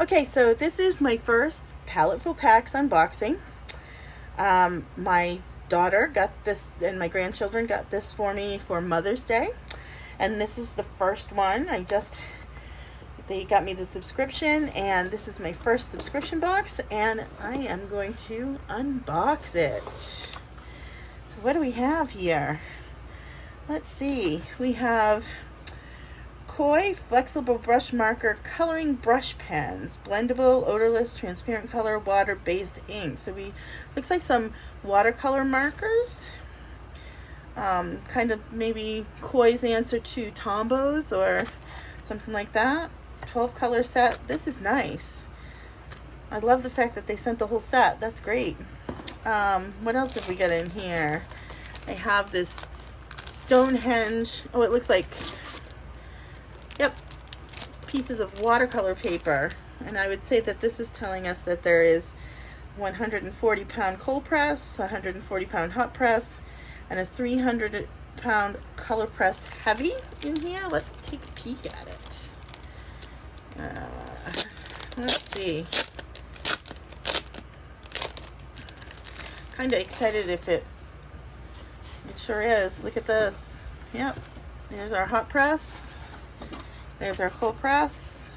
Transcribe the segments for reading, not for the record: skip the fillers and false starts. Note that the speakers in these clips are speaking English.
Okay, so this is my first Paletteful Packs unboxing. My daughter got this, and my grandchildren got this for me for Mother's Day. And this is the first one. They got me the subscription, and this is my first subscription box, and I am going to unbox it. So what do we have here? Let's see. We have Koi Flexible Brush Marker Coloring Brush Pens. Blendable, odorless, transparent color, water-based ink. So looks like some watercolor markers. Kind of maybe Koi's answer to Tombows or something like that. 12 color set. This is nice. I love the fact that they sent the whole set. That's great. What else have we got in here? I have this Stonehenge. Oh, it looks like, yep, pieces of watercolor paper. And I would say that this is telling us that there is 140 pound cold press, 140 pound hot press, and a 300 pound color press heavy in here. Let's take a peek at it. Let's see. Kind of excited if it sure is. Look at this. Yep. There's our hot press. There's our cold press.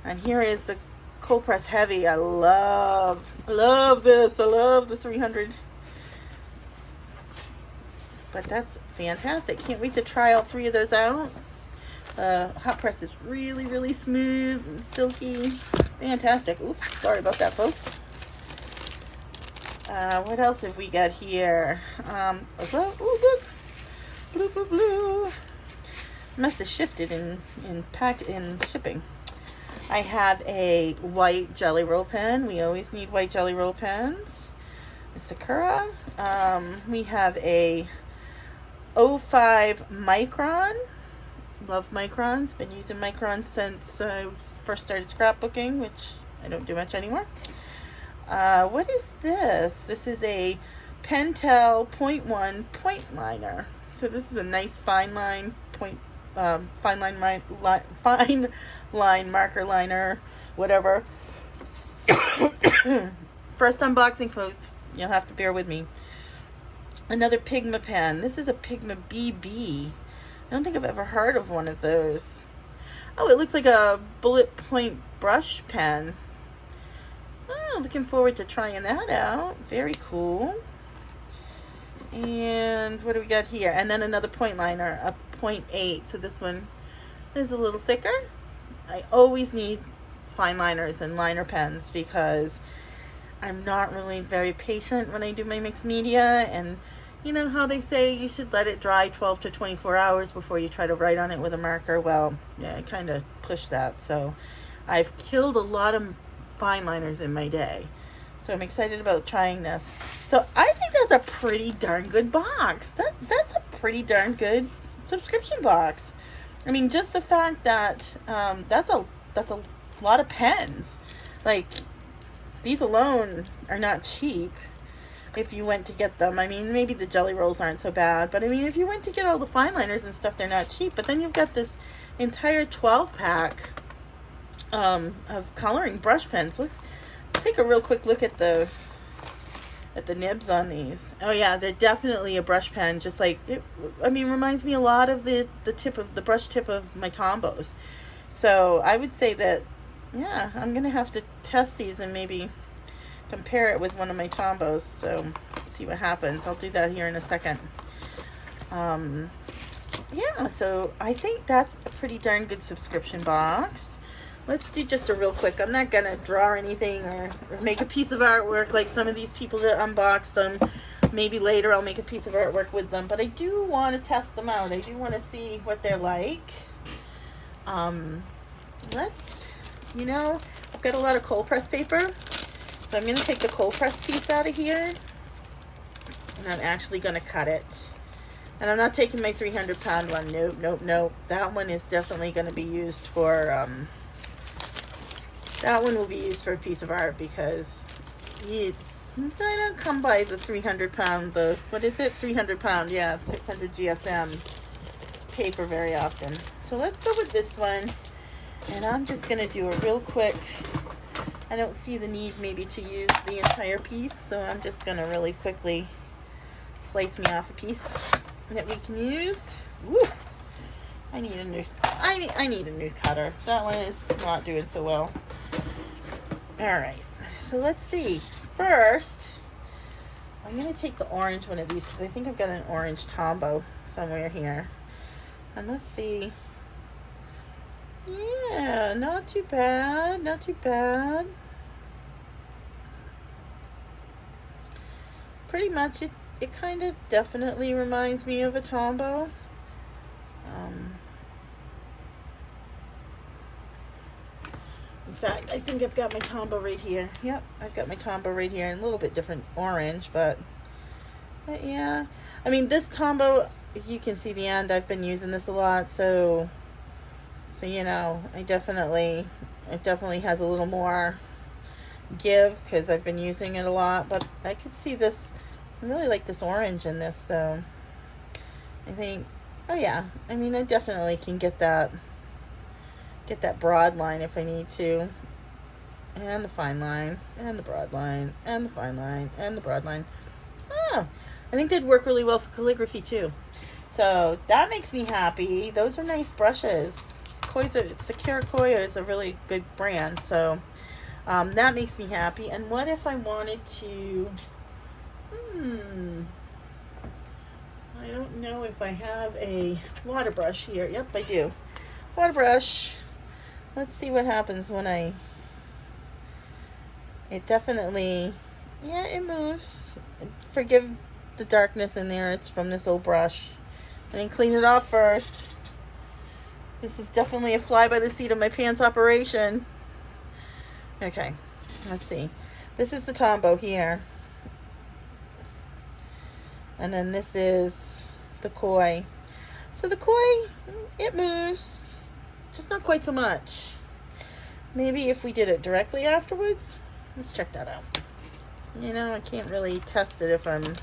And here is the cold press heavy. I love this. I love the 300. But that's fantastic. Can't wait to try all three of those out. Hot press is really, really smooth and silky. Fantastic. Oops, sorry about that, folks. What else have we got here? Oh, look. Blue. Must have shifted in shipping. I have a white jelly roll pen. We always need white jelly roll pens. A Sakura. We have a 05 Micron. Love microns. Been using microns since I first started scrapbooking, which I don't do much anymore. What is this? This is a Pentel 0.1 point liner. So this is a nice fine line marker liner, whatever. First unboxing, folks. You'll have to bear with me. Another Pigma pen. This is a Pigma BB. I don't think I've ever heard of one of those. Oh, it looks like a bullet point brush pen. Oh, looking forward to trying that out. Very cool. And what do we got here? And then another point liner, a 0.8. So this one is a little thicker. I always need fine liners and liner pens because I'm not really very patient when I do my mixed media, and you know how they say you should let it dry 12 to 24 hours before you try to write on it with a marker? Well, yeah, I kind of push that. So I've killed a lot of fine liners in my day. So I'm excited about trying this. So I think that's a pretty darn good box. That's a pretty darn good subscription box. I mean, just the fact that that's a lot of pens. Like, these alone are not cheap. If you went to get them, I mean, maybe the jelly rolls aren't so bad, but I mean, if you went to get all the fine liners and stuff, they're not cheap. But then you've got this entire 12 pack of coloring brush pens. Let's take a real quick look at the nibs on these. Oh yeah, they're definitely a brush pen, just like it. I mean, reminds me a lot of the brush tip of my Tombows. So I would say that, yeah, I'm gonna have to test these and maybe compare it with one of my Tombows, so see what happens. I'll do that here in a second. Yeah, so I think that's a pretty darn good subscription box. Let's do just a real quick. I'm not gonna draw anything or make a piece of artwork like some of these people that unbox them. Maybe later I'll make a piece of artwork with them, but I do want to test them out. I do want to see what they're like. I've got a lot of cold press paper. So I'm going to take the cold press piece out of here, and I'm actually going to cut it. And I'm not taking my 300 pound one. Nope. That one is definitely going to be used for, that one will be used for a piece of art because I don't come by the 300 pound, what is it? 300 pound, yeah, 600 GSM paper very often. So let's go with this one. And I'm just going to do a real quick, I don't see the need maybe to use the entire piece, so I'm just going to really quickly slice me off a piece that we can use. Woo! I need a new cutter. That one is not doing so well. All right, so let's see. First, I'm going to take the orange one of these because I think I've got an orange Tombow somewhere here. And let's see. Yeah, not too bad, not too bad. Pretty much it kind of definitely reminds me of a Tombow. In fact, I think I've got my Tombow right here. Yep, I've got my Tombow right here. A little bit different orange, but yeah. I mean, this Tombow, you can see the end. I've been using this a lot, so you know, it definitely has a little more give because I've been using it a lot. But I could see this. I really like this orange in this, though. I think, oh yeah. I mean, I definitely can get that broad line if I need to, and the fine line, and the broad line, and the fine line, and the broad line. Oh, I think they'd work really well for calligraphy too. So that makes me happy. Those are nice brushes. Secure Koya is a really good brand, so that makes me happy. And what if I wanted to, I don't know if I have a water brush here. Yep, I do. Water brush. Let's see what happens when it definitely, yeah, it moves. Forgive the darkness in there. It's from this old brush. I didn't clean it off first. This is definitely a fly by the seat of my pants operation. Okay, let's see. This is the Tombow here. And then this is the Koi. So the Koi, it moves, just not quite so much. Maybe if we did it directly afterwards. Let's check that out. You know, I can't really test it if I'm...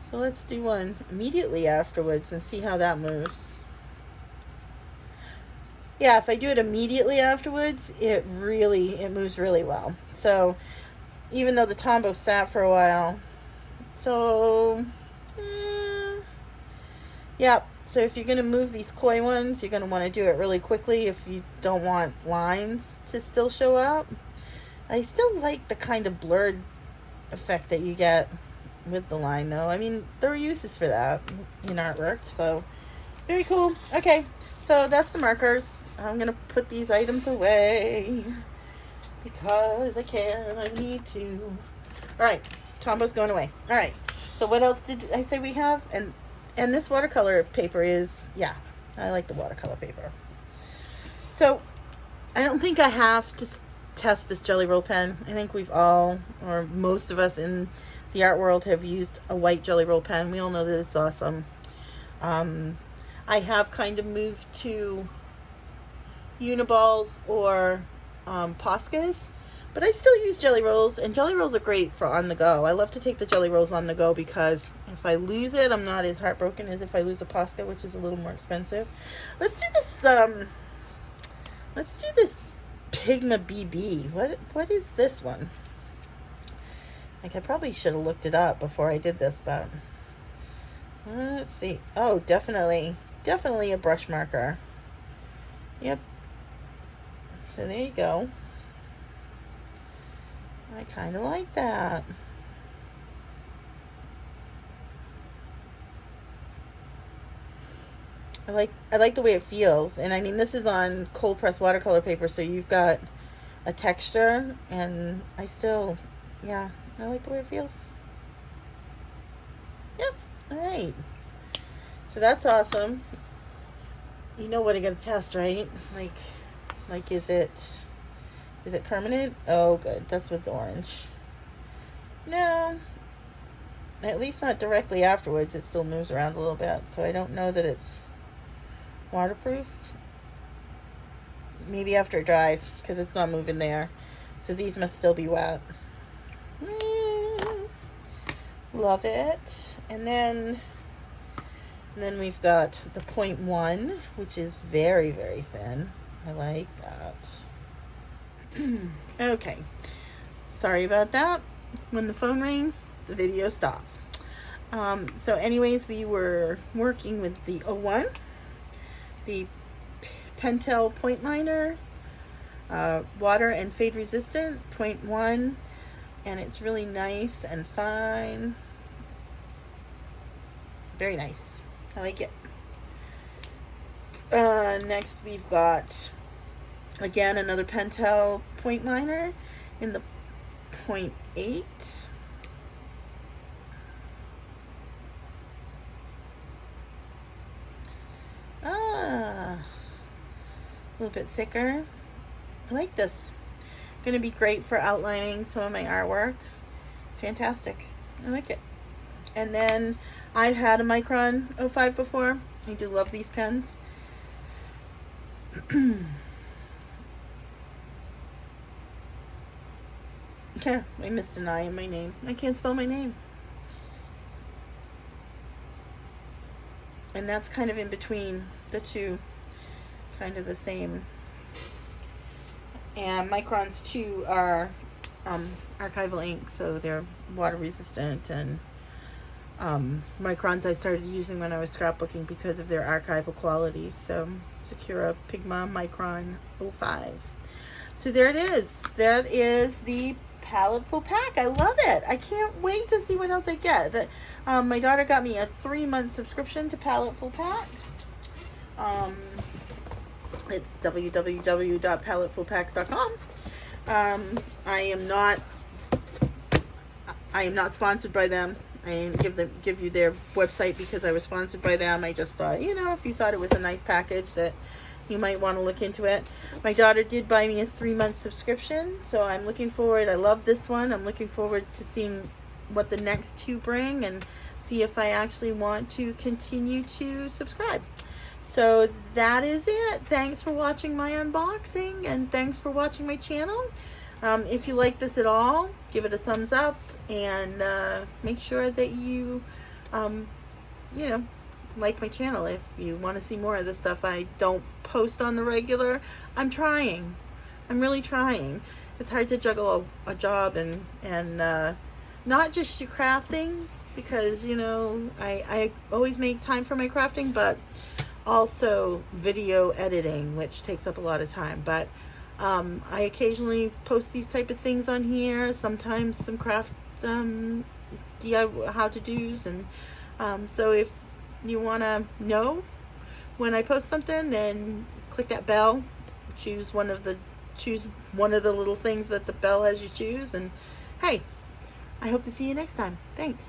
So let's do one immediately afterwards and see how that moves. Yeah, if I do it immediately afterwards, it moves really well. So even though the Tombow sat for a while, so yeah. So if you're going to move these Koi ones, you're going to want to do it really quickly if you don't want lines to still show up. I still like the kind of blurred effect that you get with the line, though. I mean, there are uses for that in artwork, so very cool. Okay, so that's the markers. I'm going to put these items away because I can. I need to. All right, Tombow's going away. All right, so what else did I say we have? And this watercolor paper is, yeah, I like the watercolor paper. So I don't think I have to test this Jelly Roll pen. I think we've all, or most of us in the art world, have used a white Jelly Roll pen. We all know that it's awesome. I have kind of moved to Uniballs or Poscas, but I still use Jelly Rolls, and Jelly Rolls are great for on the go. I love to take the Jelly Rolls on the go because if I lose it, I'm not as heartbroken as if I lose a Posca, which is a little more expensive. Let's do this Pigma BB. What is this one? Like, I probably should have looked it up before I did this, but let's see. Oh, definitely a brush marker. Yep. So there you go. I kind of like that. I like the way it feels. And I mean, this is on cold pressed watercolor paper, so you've got a texture, and I like the way it feels. Yep. All right. So that's awesome. You know what I gotta test, right? Like is it permanent? Oh, good. That's with the orange. No. At least not directly afterwards. It still moves around a little bit, so I don't know that it's waterproof. Maybe after it dries, because it's not moving there. So these must still be wet. Love it. And then And then we've got the 0.1, which is very, very thin. I like that. Okay. Sorry about that. When the phone rings, the video stops. So anyways, we were working with the 01, the Pentel point liner, water and fade resistant, 0.1, and it's really nice and fine. Very nice. I like it. Next we've got, again, another Pentel point liner in the 0.8. A little bit thicker. I like this. Going to be great for outlining some of my artwork. Fantastic. I like it. And then I've had a Micron 05 before. I do love these pens. Yeah, I missed an I in my name. I can't spell my name. And that's kind of in between the two. Kind of the same. And Microns too are archival ink, so they're water resistant, and Microns I started using when I was scrapbooking because of their archival quality. So Sakura Pigma Micron 05. So there it is. That is the Paletteful Pack. I love it. I can't wait to see what else I get. My daughter got me a 3-month subscription to Paletteful Packs. It's www.palettefulpacks.com. I am not sponsored by them. I didn't give you their website because I was sponsored by them. I just thought, if you thought it was a nice package, that you might want to look into it. My daughter did buy me a 3-month subscription, so I'm looking forward. I love this one. I'm looking forward to seeing what the next two bring and see if I actually want to continue to subscribe. So that is it. Thanks for watching my unboxing, and thanks for watching my channel. If you like this at all, give it a thumbs up, and make sure that you, like my channel. If you want to see more of this stuff, I don't post on the regular. I'm trying. I'm really trying. It's hard to juggle a job and not just your crafting, because I always make time for my crafting, but also video editing, which takes up a lot of time. But I occasionally post these type of things on here, sometimes some craft DIY how-to-dos, and so if you want to know when I post something, then click that bell, choose one of the little things that the bell has you choose, and hey, I hope to see you next time. Thanks.